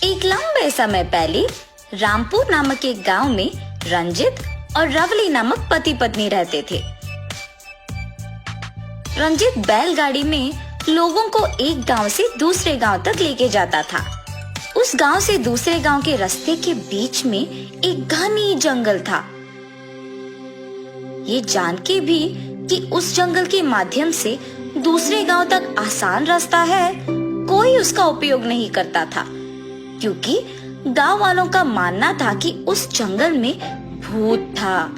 एक लंबे समय पहले रामपुर नामक एक गांव में रंजित और रवली नामक पति पत्नी रहते थे। रंजित बैलगाड़ी में लोगों को एक गांव से दूसरे गांव तक लेके जाता था। उस गांव से दूसरे गांव के रास्ते के बीच में एक घनी जंगल था। ये जान के भी कि उस जंगल के माध्यम से दूसरे गांव तक आसान रास्ता है, कोई उसका उपयोग नहीं करता था, क्योंकि गांव वालों का मानना था कि उस जंगल में भूत था।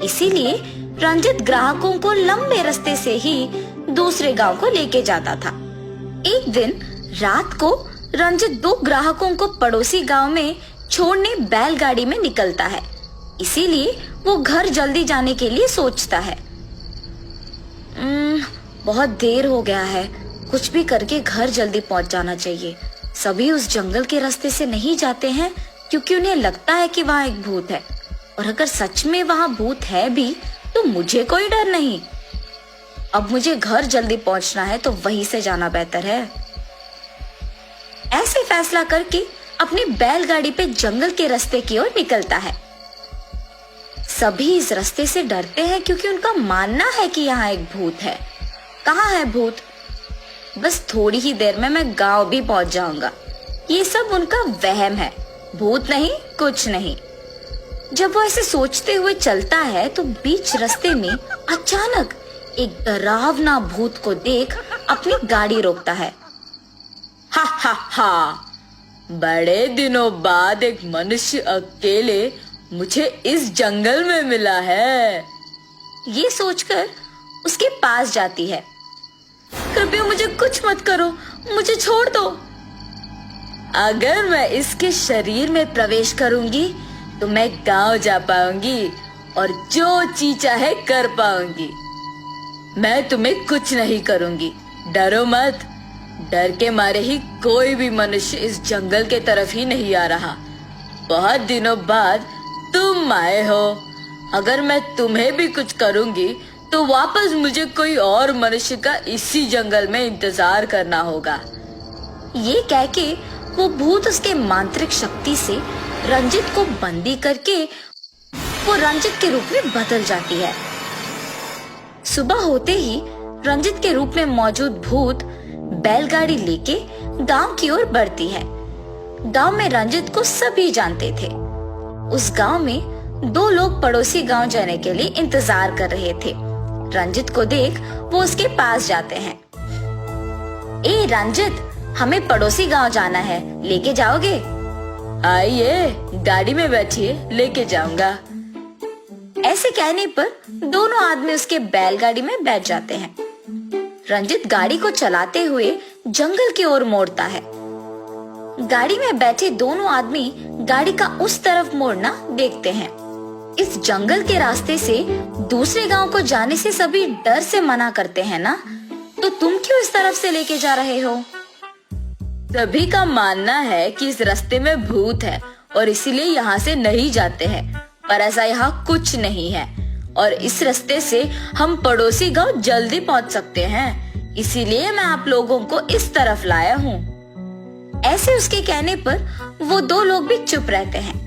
इसीलिए रंजित ग्राहकों को लंबे रास्ते से ही दूसरे गांव को लेके जाता था। एक दिन रात को रंजित दो ग्राहकों को पड़ोसी गांव में छोड़ने बैलगाड़ी में निकलता है। इसीलिए वो घर जल्दी जाने के लिए सोचता है। बहुत देर हो गया है, कुछ भी करके घर जल्दी पहुंच जाना चाहिए। सभी उस जंगल के रास्ते से नहीं जाते हैं क्योंकि उन्हें लगता है कि वहाँ एक भूत है, और अगर सच में वहाँ भूत है भी तो मुझे कोई डर नहीं। अब मुझे घर जल्दी पहुंचना है तो वहीं से जाना बेहतर है। ऐसे फैसला करके अपनी बैलगाड़ी पे जंगल के रास्ते की ओर निकलता है। सभी इस रास्ते से डरते हैं क्योंकि उनका मानना है कि यहाँ एक भूत है। कहाँ है भूत? बस थोड़ी ही देर में मैं गांव भी पहुंच जाऊंगा। ये सब उनका वहम है, भूत नहीं, कुछ नहीं। जब वो ऐसे सोचते हुए चलता है तो बीच रास्ते में अचानक एक डरावना भूत को देख अपनी गाड़ी रोकता है। हा हा हा, बड़े दिनों बाद एक मनुष्य अकेले मुझे इस जंगल में मिला है। ये सोचकर उसके पास जाती है। कृपया मुझे कुछ मत करो, मुझे छोड़ दो। अगर मैं इसके शरीर में प्रवेश करूंगी तो मैं गांव जा पाऊंगी और जो चीज चाहे कर पाऊंगी। मैं तुम्हें कुछ नहीं करूंगी, डरो मत। डर के मारे ही कोई भी मनुष्य इस जंगल के तरफ ही नहीं आ रहा। बहुत दिनों बाद तुम आए हो। अगर मैं तुम्हें भी कुछ करूंगी तो वापस मुझे कोई और मनुष्य का इसी जंगल में इंतजार करना होगा। ये कह के वो भूत उसके मांत्रिक शक्ति से रंजित को बंदी करके वो रंजित के रूप में बदल जाती है। सुबह होते ही रंजित के रूप में मौजूद भूत बैलगाड़ी लेके गांव की ओर बढ़ती है। गांव में रंजित को सभी जानते थे। उस गांव में दो लोग पड़ोसी गांव जाने के लिए इंतजार कर रहे थे। रंजित को देख वो उसके पास जाते हैं। ए रंजित, हमें पड़ोसी गांव जाना है, लेके जाओगे? आइए, गाड़ी में बैठिए, लेके जाऊंगा। ऐसे कहने पर दोनों आदमी उसके बैलगाड़ी में बैठ जाते हैं। रंजित गाड़ी को चलाते हुए जंगल की ओर मोड़ता है। गाड़ी में बैठे दोनों आदमी गाड़ी का उस तरफ मोड़ना देखते हैं। इस जंगल के रास्ते से दूसरे गांव को जाने से सभी डर से मना करते हैं ना, तो तुम क्यों इस तरफ से लेके जा रहे हो? सभी का मानना है कि इस रास्ते में भूत है और इसीलिए यहाँ से नहीं जाते हैं, पर ऐसा यहाँ कुछ नहीं है और इस रास्ते से हम पड़ोसी गांव जल्दी पहुँच सकते हैं। इसीलिए मैं आप लोगों को इस तरफ लाया हूँ। ऐसे उसके कहने पर वो दो लोग भी चुप रहते हैं।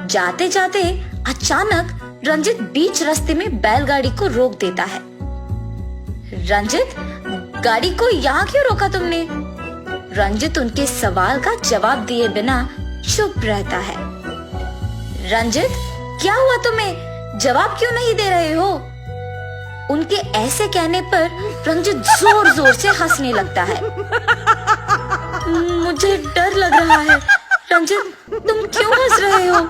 जाते जाते अचानक रंजित बीच रास्ते में बैलगाड़ी को रोक देता है। रंजित, गाड़ी को यहाँ क्यों रोका तुमने? रंजित उनके सवाल का जवाब दिए बिना चुप रहता है। रंजित, क्या हुआ तुम्हें? जवाब क्यों नहीं दे रहे हो? उनके ऐसे कहने पर रंजित जोर जोर से हंसने लगता है। मुझे डर लग रहा है। रंजित, तुम क्यों हंस रहे हो?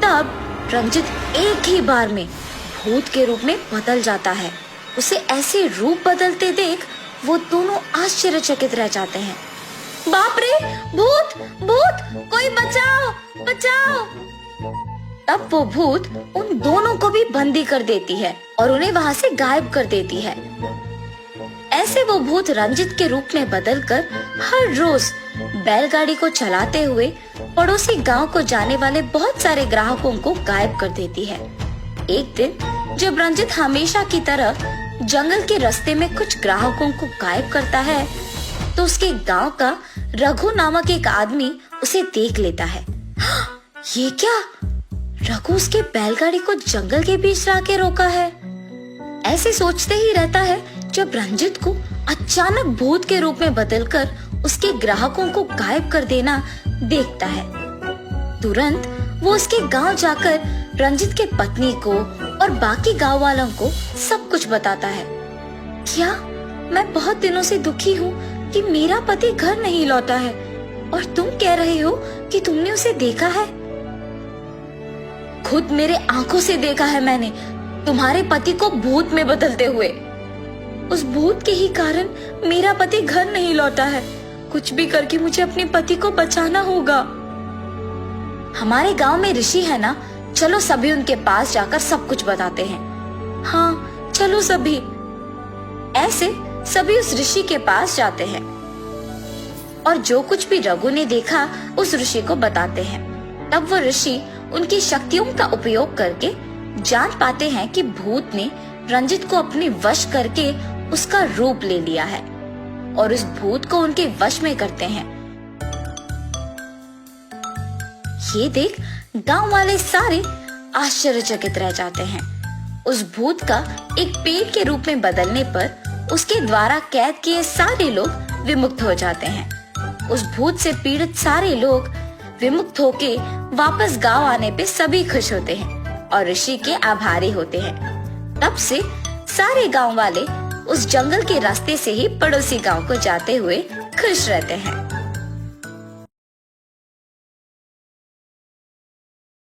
तब रंजित एक ही बार में भूत के रूप में बदल जाता है। उसे ऐसे रूप बदलते देख वो दोनों आश्चर्यचकित रह जाते हैं। बाप रे, भूत भूत, कोई बचाओ बचाओ। तब वो भूत उन दोनों को भी बंदी कर देती है और उन्हें वहां से गायब कर देती है। ऐसे वो भूत रंजित के रूप में बदलकर हर रोज बैलगाड़ी को चलाते हुए पड़ोसी गांव को जाने वाले बहुत सारे ग्राहकों को गायब कर देती है। एक दिन जब रंजित हमेशा की तरह जंगल के रास्ते में कुछ ग्राहकों को गायब करता है तो उसके गांव का रघु नामक एक आदमी उसे देख लेता है। ये क्या? रघु उसके बैलगाड़ी को जंगल के बीच लाके रोका है। ऐसे सोचते ही रहता है जब रंजित को अचानक भूत के रूप में बदलकर उसके ग्राहकों को गायब कर देना देखता है। तुरंत वो उसके गांव जाकर रंजित के पत्नी को और बाकी गांव वालों को सब कुछ बताता है। क्या? मैं बहुत दिनों से दुखी हूँ कि मेरा पति घर नहीं लौटा है और तुम कह रहे हो कि तुमने उसे देखा है। खुद मेरे आंखों से देखा है मैंने तुम्हारे पति को भूत में बदलते हुए। उस भूत के ही कारण मेरा पति घर नहीं लौटा है। कुछ भी करके मुझे अपने पति को बचाना होगा। हमारे गांव में ऋषि है ना, चलो सभी उनके पास जाकर सब कुछ बताते हैं। हाँ चलो सभी। ऐसे सभी उस ऋषि के पास जाते हैं और जो कुछ भी रघु ने देखा उस ऋषि को बताते हैं। तब वो ऋषि उनकी शक्तियों का उपयोग करके जान पाते हैं कि भूत ने रंजित को अपने वश करके उसका रूप ले लिया है और उस भूत को उनके वश में करते हैं। ये देख गांव वाले सारे आश्चर्यचकित रह जाते हैं। उस भूत का एक पेड़ के रूप में बदलने पर उसके द्वारा कैद किए सारे लोग विमुक्त हो जाते हैं। उस भूत से पीड़ित सारे लोग विमुक्त होके वापस गांव आने पे सभी खुश होते हैं और ऋषि के आभारी होते हैं। तब से सारे गांव वाले उस जंगल के रास्ते से ही पड़ोसी गांव को जाते हुए खुश रहते हैं।